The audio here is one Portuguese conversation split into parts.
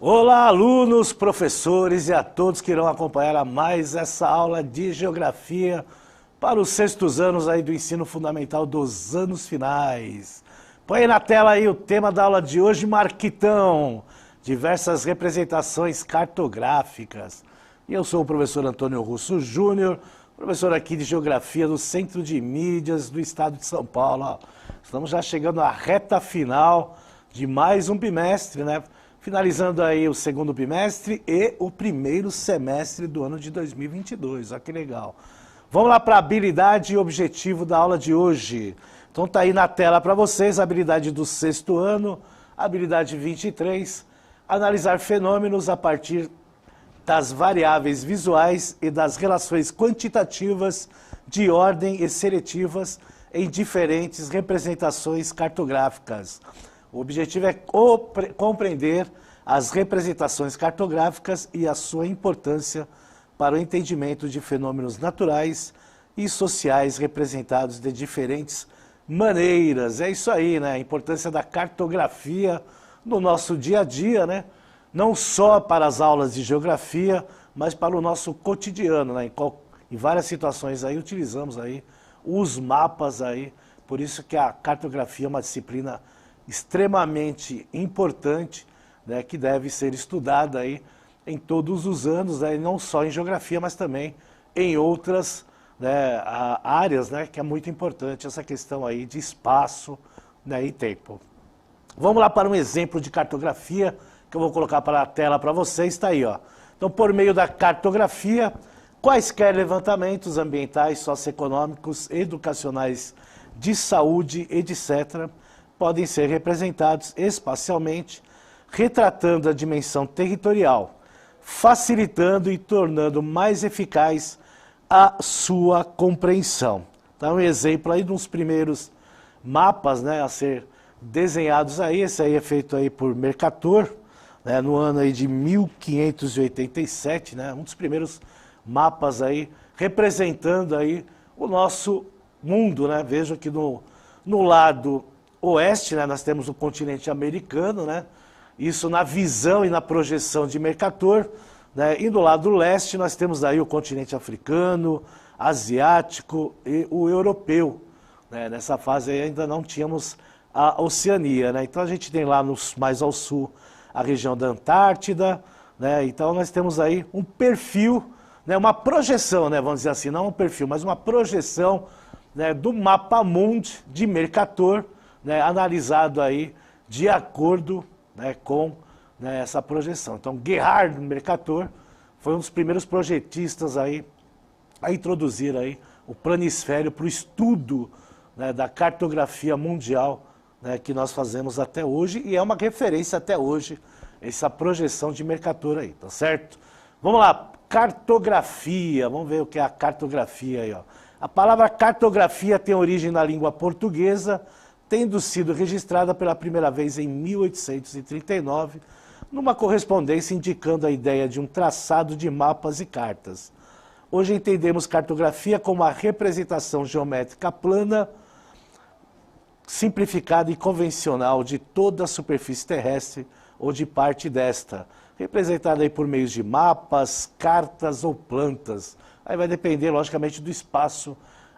Olá, alunos, professores e a todos que irão acompanhar a mais essa aula de Geografia para os sextos anos aí do ensino fundamental dos anos finais. Põe aí na tela aí o tema da aula de hoje, Marquitão, diversas representações cartográficas. E eu sou o professor Antônio Russo Júnior, professor aqui de Geografia do Centro de Mídias do Estado de São Paulo. Ó, estamos já chegando à reta final de mais um bimestre, né? Finalizando aí o segundo bimestre e o primeiro semestre do ano de 2022. Olha que legal. Vamos lá para a habilidade e objetivo da aula de hoje. Então tá aí na tela para vocês a habilidade do sexto ano, habilidade 23, analisar fenômenos a partir das variáveis visuais e das relações quantitativas de ordem e seletivas em diferentes representações cartográficas. O objetivo é compreender as representações cartográficas e a sua importância para o entendimento de fenômenos naturais e sociais representados de diferentes maneiras. É isso aí, né? A importância da cartografia no nosso dia a dia, né? Não só para as aulas de geografia, mas para o nosso cotidiano, né? Em várias situações aí utilizamos aí os mapas aí, por isso que a cartografia é uma disciplina extremamente importante, né, que deve ser estudada aí em todos os anos, né, não só em geografia, mas também em outras, né, áreas, né, que é muito importante essa questão aí de espaço, né, e tempo. Vamos lá para um exemplo de cartografia que eu vou colocar para a tela para vocês, está aí, ó. Então, por meio da cartografia, quaisquer levantamentos ambientais, socioeconômicos, educacionais, de saúde, etc., podem ser representados espacialmente, retratando a dimensão territorial, facilitando e tornando mais eficaz a sua compreensão. Então, um exemplo aí dos primeiros mapas, né, a ser desenhados aí, esse aí é feito aí por Mercator, né, no ano aí de 1587, né, um dos primeiros mapas aí representando aí o nosso mundo, né? Vejo que no lado oeste, né, nós temos o continente americano, né, isso na visão e na projeção de Mercator, né, e do lado leste nós temos aí o continente africano, asiático e o europeu, né, nessa fase aí ainda não tínhamos a Oceania, né, então a gente tem lá mais ao sul a região da Antártida, né, então nós temos aí um perfil, né, uma projeção, né, vamos dizer assim, não um perfil, mas uma projeção, né, do mapa mundi de Mercator, né, analisado aí de acordo, né, com, né, essa projeção. Então, Gerhard Mercator foi um dos primeiros projetistas aí a introduzir aí o planisfério para o estudo, né, da cartografia mundial, né, que nós fazemos até hoje, e é uma referência até hoje, essa projeção de Mercator aí, tá certo? Vamos lá, cartografia, vamos ver o que é a cartografia aí, ó. A palavra cartografia tem origem na língua portuguesa, tendo sido registrada pela primeira vez em 1839, numa correspondência indicando a ideia de um traçado de mapas e cartas. Hoje entendemos cartografia como a representação geométrica plana, simplificada e convencional de toda a superfície terrestre ou de parte desta, representada aí por meios de mapas, cartas ou plantas. Aí vai depender, logicamente, do espaço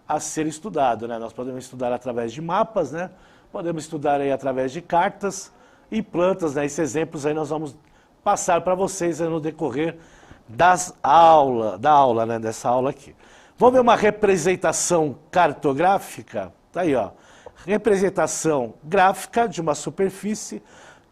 a ser estudado, né? Nós podemos estudar através de mapas, né? Podemos estudar aí através de cartas e plantas, né? Esses exemplos aí nós vamos passar para vocês aí no decorrer da aula, né? Dessa aula aqui. Vamos ver uma representação cartográfica? Tá aí, ó. Representação gráfica de uma superfície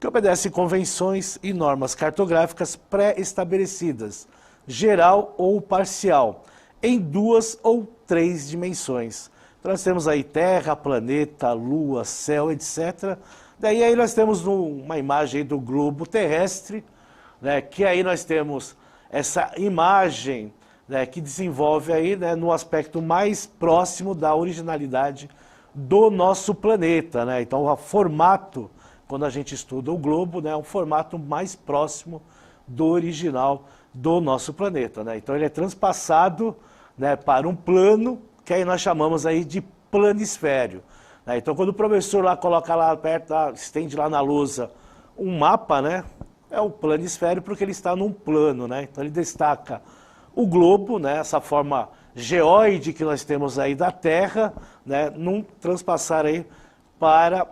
que obedece convenções e normas cartográficas pré-estabelecidas, geral ou parcial, em 2 ou 3 dimensões. Então nós temos aí terra, planeta, lua, céu, etc. Daí aí nós temos uma imagem do globo terrestre, né, que aí nós temos essa imagem, né, que desenvolve aí, né, no aspecto mais próximo da originalidade do nosso planeta, né? Então o formato, quando a gente estuda o globo, né, é um formato mais próximo do original do nosso planeta, né? Então ele é transpassado, né, para um plano, que aí nós chamamos aí de planisfério, né? Então quando o professor lá coloca lá perto, estende lá na lousa um mapa, né, é o planisfério porque ele está num plano, né? Então ele destaca o globo, né? Essa forma geóide que nós temos aí da Terra, né? Num transpassar aí para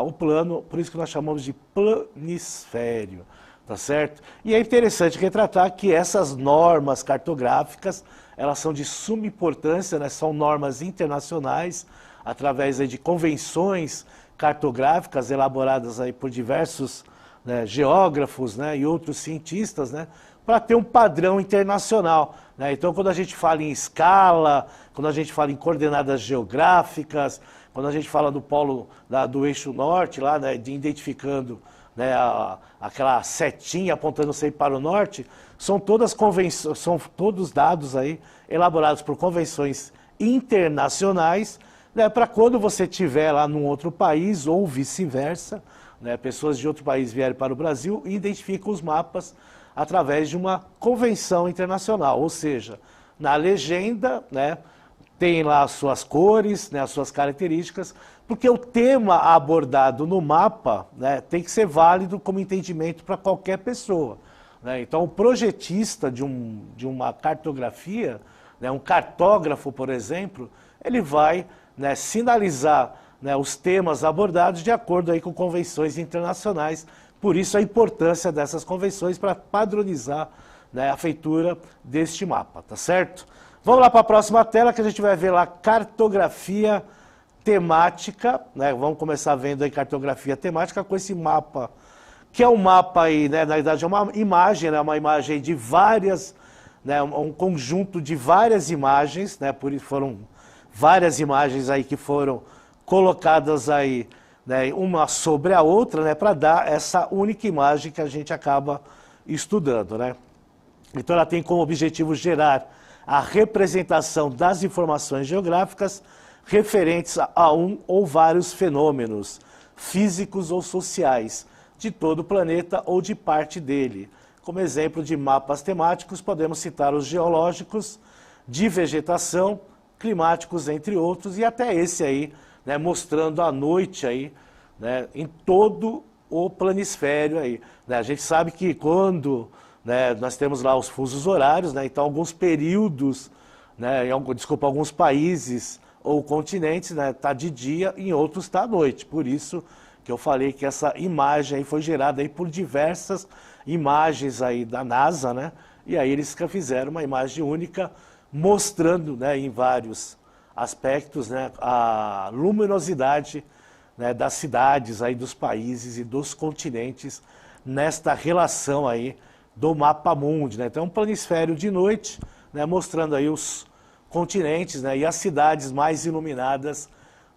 o plano, por isso que nós chamamos de planisfério, tá certo? E é interessante retratar que essas normas cartográficas, elas são de suma importância, né? São normas internacionais, através aí de convenções cartográficas elaboradas aí por diversos, né, geógrafos, né, e outros cientistas, né, para ter um padrão internacional, né? Então, quando a gente fala em escala, quando a gente fala em coordenadas geográficas, quando a gente fala do polo do eixo norte, lá, né, de identificando, né, aquela setinha apontando sempre para o norte, são todas convenções, são todos dados aí elaborados por convenções internacionais, né, para quando você estiver lá num outro país ou vice-versa, né, pessoas de outro país vierem para o Brasil e identificam os mapas através de uma convenção internacional, ou seja, na legenda, né, tem lá as suas cores, né, as suas características, porque o tema abordado no mapa, né, tem que ser válido como entendimento para qualquer pessoa, né? Então, o projetista de uma cartografia, né, um cartógrafo, por exemplo, ele vai, né, sinalizar, né, os temas abordados de acordo aí com convenções internacionais. Por isso a importância dessas convenções para padronizar, né, a feitura deste mapa, tá certo? Vamos lá para a próxima tela que a gente vai ver lá cartografia temática, né? Vamos começar vendo aí cartografia temática com esse mapa, que é um mapa aí, né, na verdade é uma imagem, né, uma imagem de várias, né, um conjunto de várias imagens, né, por isso foram várias imagens aí que foram colocadas aí, né, uma sobre a outra, né, para dar essa única imagem que a gente acaba estudando, né? Então ela tem como objetivo gerar a representação das informações geográficas referentes a um ou vários fenômenos físicos ou sociais de todo o planeta ou de parte dele. Como exemplo de mapas temáticos, podemos citar os geológicos, de vegetação, climáticos, entre outros, e até esse aí, né, mostrando a noite aí, né, em todo o planisfério aí, né? A gente sabe que quando, né, nós temos lá os fusos horários, né, então alguns períodos, né, alguns países ou continentes, né, tá de dia, em outros está à noite. Por isso que eu falei que essa imagem aí foi gerada aí por diversas imagens aí da NASA, né? E aí eles fizeram uma imagem única mostrando, né, em vários aspectos, né, a luminosidade, né, das cidades aí dos países e dos continentes nesta relação aí do mapa mundi, né? Então um planisfério de noite, né, mostrando aí os continentes, né, e as cidades mais iluminadas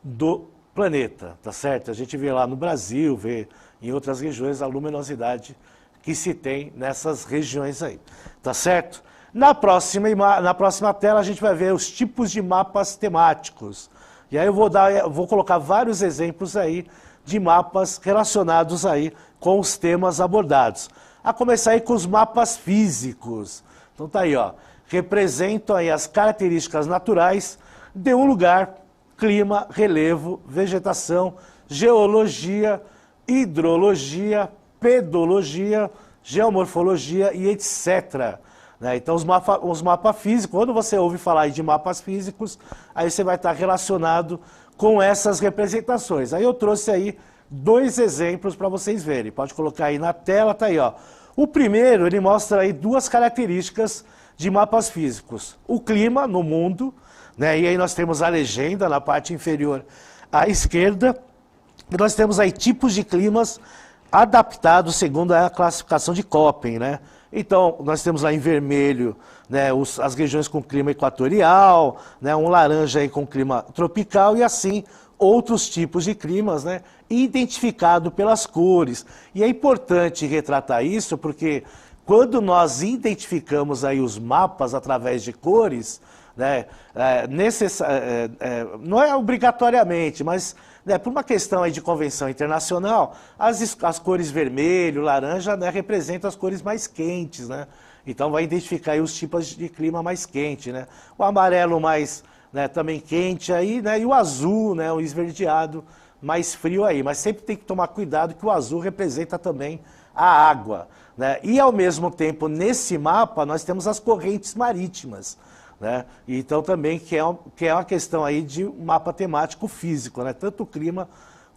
do planeta, tá certo? A gente vê lá no Brasil, vê em outras regiões a luminosidade que se tem nessas regiões aí, tá certo? Na próxima tela a gente vai ver os tipos de mapas temáticos. E aí eu vou colocar vários exemplos aí de mapas relacionados aí com os temas abordados. A começar aí com os mapas físicos. Então tá aí, ó. Representam aí as características naturais de um lugar, clima, relevo, vegetação, geologia, hidrologia, pedologia, geomorfologia e etc. Né? Então os mapas físicos, quando você ouve falar de mapas físicos, aí você vai estar relacionado com essas representações. Aí eu trouxe aí dois exemplos para vocês verem. Pode colocar aí na tela, tá aí, ó. O primeiro, ele mostra aí duas características de mapas físicos. O clima no mundo, né? E aí nós temos a legenda na parte inferior à esquerda. E nós temos aí tipos de climas adaptados segundo a classificação de Köppen, né? Então, nós temos lá em vermelho, né, as regiões com clima equatorial, né, um laranja aí com clima tropical e assim outros tipos de climas, né, identificado pelas cores. E é importante retratar isso porque quando nós identificamos aí os mapas através de cores, né, não é obrigatoriamente, mas, né, por uma questão aí de convenção internacional, as cores vermelho, laranja, né, representam as cores mais quentes, né? Então vai identificar aí os tipos de clima mais quente, né? O amarelo mais, né, também quente aí, né, e o azul, né, o esverdeado mais frio aí, mas sempre tem que tomar cuidado que o azul representa também a água, né? E ao mesmo tempo, nesse mapa, nós temos as correntes marítimas, né? Então também que é uma questão aí de um mapa temático físico, né? Tanto o clima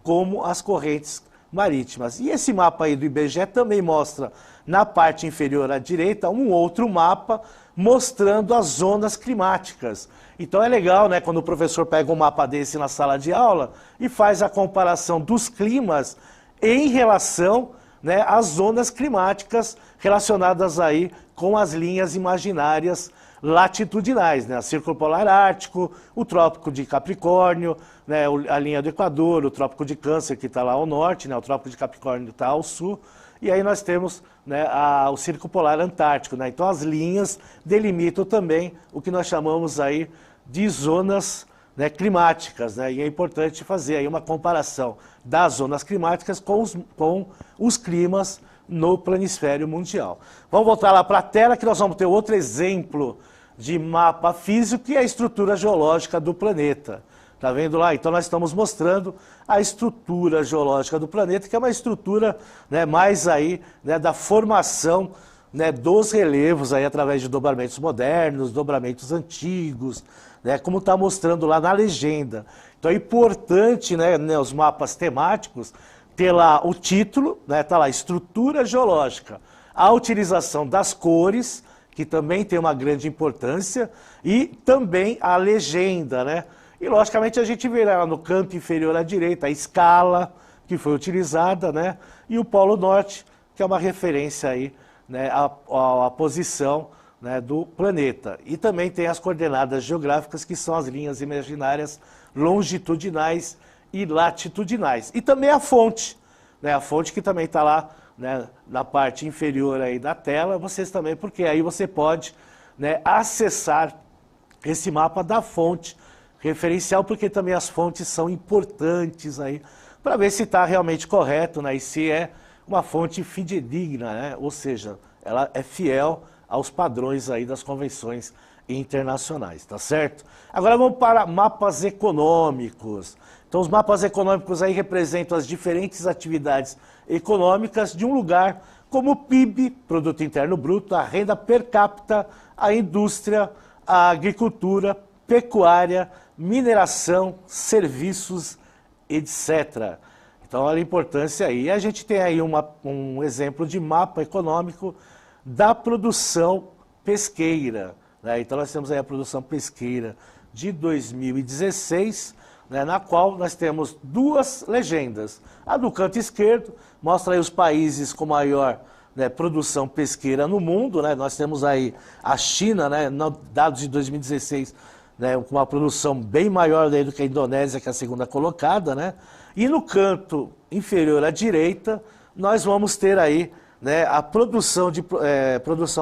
como as correntes marítimas. E esse mapa aí do IBGE também mostra na parte inferior à direita um outro mapa mostrando as zonas climáticas. Então é legal, né, quando o professor pega um mapa desse na sala de aula e faz a comparação dos climas em relação, né, às zonas climáticas relacionadas aí com as linhas imaginárias latitudinais, né? O Círculo Polar Ártico, o Trópico de Capricórnio, né? A linha do Equador, o Trópico de Câncer, que está lá ao norte, né? O Trópico de Capricórnio está ao sul, e aí nós temos, né, o Círculo Polar Antártico, né? Então as linhas delimitam também o que nós chamamos aí de zonas, né, climáticas, né? E é importante fazer aí uma comparação das zonas climáticas com os climas no planisfério mundial. Vamos voltar lá para a tela que nós vamos ter outro exemplo de mapa físico, que é a estrutura geológica do planeta. Tá vendo lá? Então nós estamos mostrando a estrutura geológica do planeta, que é uma estrutura, né, mais aí, né, da formação, né, dos relevos aí através de dobramentos modernos, dobramentos antigos, né, como está mostrando lá na legenda. Então é importante, né, os mapas temáticos ter lá o título, né, tá lá, estrutura geológica, a utilização das cores, que também tem uma grande importância, e também a legenda, né? E logicamente a gente vê lá no canto inferior à direita a escala que foi utilizada, né? E o Polo Norte, que é uma referência aí, né, à posição, né, do planeta. E também tem as coordenadas geográficas, que são as linhas imaginárias longitudinais e latitudinais. E também a fonte, né? A fonte que também está lá, né, na parte inferior aí da tela, vocês também, porque aí você pode, né, acessar esse mapa da fonte referencial, porque também as fontes são importantes aí, para ver se está realmente correto, né, e se é uma fonte fidedigna, né, ou seja, ela é fiel aos padrões aí das convenções internacionais, tá certo? Agora vamos para mapas econômicos. Então os mapas econômicos aí representam as diferentes atividades econômicas de um lugar, como o PIB, Produto Interno Bruto, a renda per capita, a indústria, a agricultura, pecuária, mineração, serviços, etc. Então olha a importância aí. E a gente tem aí um exemplo de mapa econômico da produção pesqueira, né? Então nós temos aí a produção pesqueira de 2016, né, na qual nós temos duas legendas. A do canto esquerdo mostra aí os países com maior, né, produção pesqueira no mundo, né? Nós temos aí a China, né, dados de 2016, né, com uma produção bem maior do que a Indonésia, que é a segunda colocada, né? E no canto inferior à direita, nós vamos ter aí, né, a produção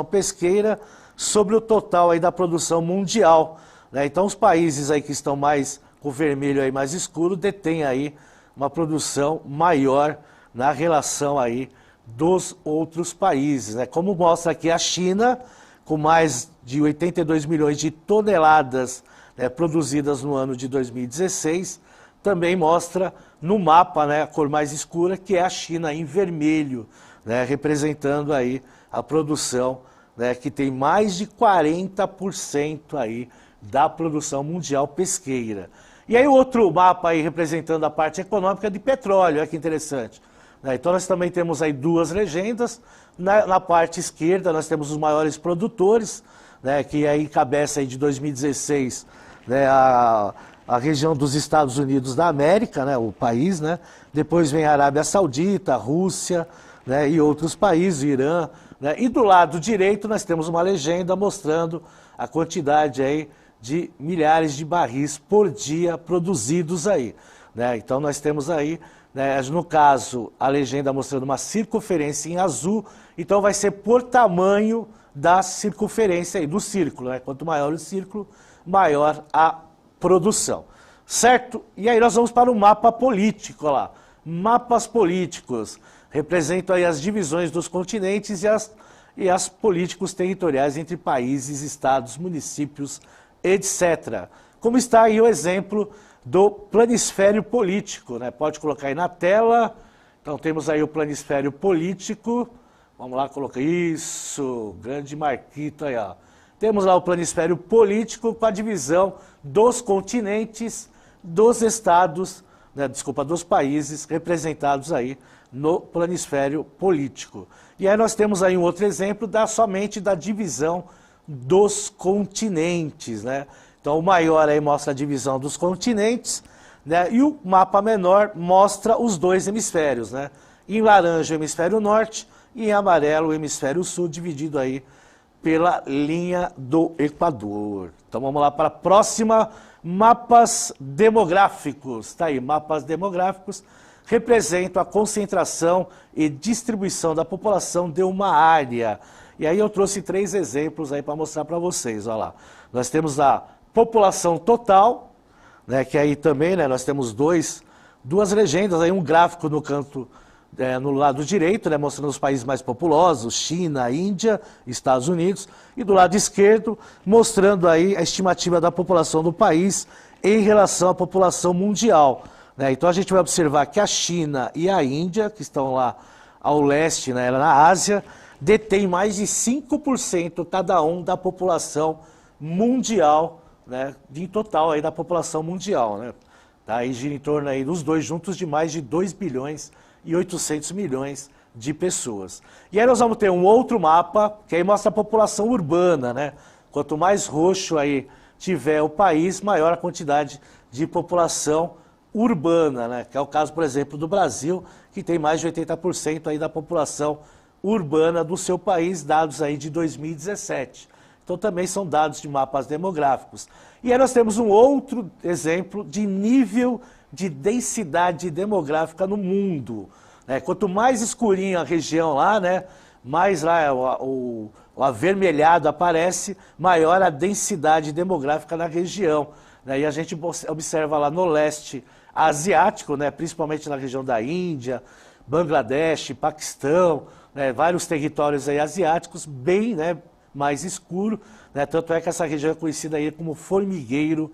pesqueira sobre o total aí da produção mundial, né? Então os países aí que estão mais com o vermelho aí mais escuro detêm aí uma produção maior na relação aí dos outros países, né? Como mostra aqui a China, com mais de 82 milhões de toneladas, né, produzidas no ano de 2016, também mostra no mapa, né, a cor mais escura, que é a China em vermelho, né, representando aí a produção, né, que tem mais de 40% aí da produção mundial pesqueira. E aí o outro mapa aí representando a parte econômica de petróleo, olha que interessante. Então nós também temos aí duas legendas. Na parte esquerda nós temos os maiores produtores, né, que aí encabeça aí de 2016, né, a região dos Estados Unidos da América, né, o país, né? Depois vem a Arábia Saudita, a Rússia, né, e outros países, o Irã, né? E do lado direito nós temos uma legenda mostrando a quantidade aí de milhares de barris por dia produzidos aí, né? Então nós temos aí, né, no caso, a legenda mostrando uma circunferência em azul, então vai ser por tamanho da circunferência aí, do círculo, né? Quanto maior o círculo, maior a produção, certo? E aí nós vamos para o mapa político lá. Mapas políticos representam aí as divisões dos continentes e as políticos territoriais entre países, estados, municípios, etc. Como está aí o exemplo do planisfério político, né? Pode colocar aí na tela. Então temos aí o planisfério político. Vamos lá, colocar isso, grande Marquito aí, ó. Temos lá o planisfério político com a divisão dos continentes, dos estados, né, desculpa, dos países representados aí no planisfério político. E aí nós temos aí um outro exemplo somente da divisão dos continentes, né? Então o maior aí mostra a divisão dos continentes, né? E o mapa menor mostra os dois hemisférios, né? Em laranja o hemisfério norte e em amarelo o hemisfério sul, dividido aí pela linha do Equador. Então vamos lá para a próxima, mapas demográficos. Está aí, mapas demográficos representam a concentração e distribuição da população de uma área. E aí eu trouxe 3 exemplos aí para mostrar para vocês, olha lá. Nós temos a população total, né, que aí também, né, nós temos duas legendas, aí um gráfico no canto, no lado direito, né, mostrando os países mais populosos, China, Índia, Estados Unidos, e do lado esquerdo, mostrando aí a estimativa da população do país em relação à população mundial, né? Então a gente vai observar que a China e a Índia, que estão lá ao leste, né, na Ásia, detêm mais de 5% cada um da população mundial, né, em total aí da população mundial, né? Tá, aí gira em torno aí dos dois juntos de mais de 2 bilhões e 800 milhões de pessoas. E aí nós vamos ter um outro mapa, que aí mostra a população urbana, né? Quanto mais roxo aí tiver o país, maior a quantidade de população urbana, né? Que é o caso, por exemplo, do Brasil, que tem mais de 80% aí da população urbana do seu país, dados aí de 2017. Então também são dados de mapas demográficos. E aí nós temos um outro exemplo de nível de densidade demográfica no mundo, né? Quanto mais escurinho a região lá, né, mais lá o avermelhado aparece, maior a densidade demográfica na região, né? E a gente observa lá no leste asiático, né, principalmente na região da Índia, Bangladesh, Paquistão, né, vários territórios aí asiáticos, bem, né, mais escuro, né? Tanto é que essa região é conhecida aí como formigueiro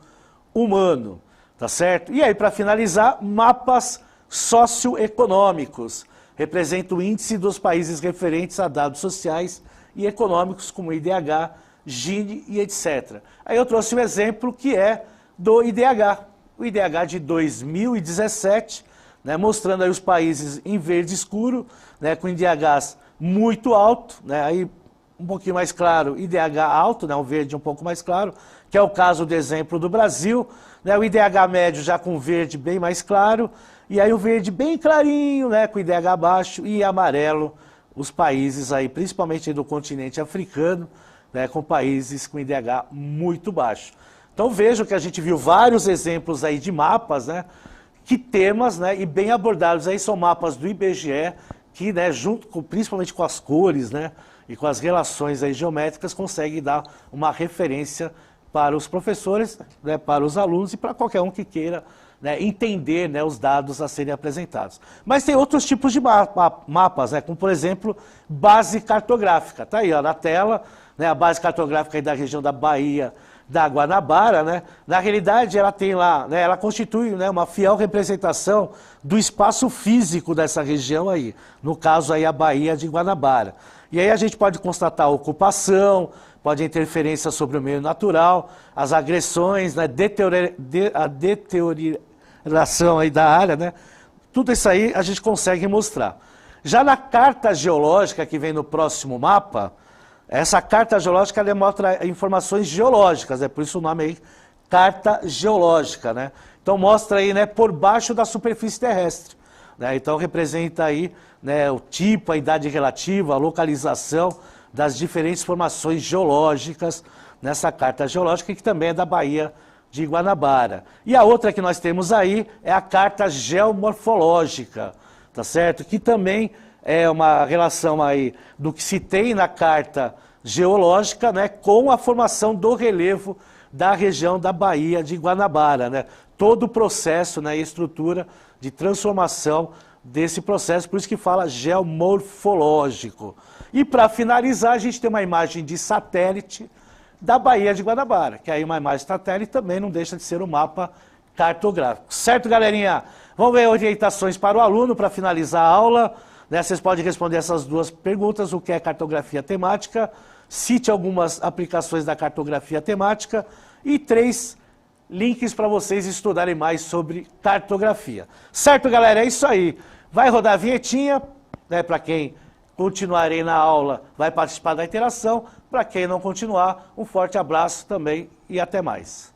humano. Tá certo? E aí, para finalizar, mapas socioeconômicos. Representa o índice dos países referentes a dados sociais e econômicos, como IDH, Gini e etc. Aí eu trouxe um exemplo que é do IDH. O IDH de 2017, né, mostrando aí os países em verde escuro, né, com IDHs muito alto, né, aí um pouquinho mais claro, IDH alto, né, um verde um pouco mais claro, que é o caso do exemplo do Brasil, né, o IDH médio já com verde bem mais claro, e aí o verde bem clarinho, né, com IDH baixo, e amarelo, os países aí, principalmente aí do continente africano, né, com países com IDH muito baixo. Então vejam que a gente viu vários exemplos aí de mapas, né, que temas, né, e bem abordados aí são mapas do IBGE, que, né, junto com, principalmente com as cores, né, e com as relações aí geométricas, consegue dar uma referência para os professores, né, para os alunos e para qualquer um que queira, né, entender, né, os dados a serem apresentados. Mas tem outros tipos de mapas, né, como por exemplo, base cartográfica. Está aí ó, na tela, né, a base cartográfica aí da região da Baía da Guanabara, né? Na realidade ela tem lá, né, ela constitui, né, uma fiel representação do espaço físico dessa região aí, no caso aí a Baía de Guanabara. E aí a gente pode constatar a ocupação, pode interferência sobre o meio natural, as agressões, né, a deterioração aí da área, né? Tudo isso aí a gente consegue mostrar. Já na carta geológica que vem no próximo mapa, essa carta geológica ela mostra informações geológicas, é por isso o nome aí, carta geológica, né? Então mostra aí, né, por baixo da superfície terrestre, né? Então representa aí, né, o tipo, a idade relativa, a localização das diferentes formações geológicas nessa carta geológica, que também é da Baía de Guanabara. E a outra que nós temos aí é a carta geomorfológica, tá certo? Que também é uma relação aí do que se tem na carta geológica, né, com a formação do relevo da região da Baía de Guanabara, né? Todo o processo, né, e estrutura de transformação desse processo, por isso que fala geomorfológico. E para finalizar, a gente tem uma imagem de satélite da Baía de Guanabara, que aí uma imagem de satélite também não deixa de ser um mapa cartográfico. Certo, galerinha? Vamos ver orientações para o aluno para finalizar a aula. Né? Vocês podem responder essas duas perguntas, o que é cartografia temática, cite algumas aplicações da cartografia temática e 3 links para vocês estudarem mais sobre cartografia. Certo, galera? É isso aí. Vai rodar a vinhetinha, né, para quem continuarem na aula, vai participar da interação. Para quem não continuar, um forte abraço também e até mais.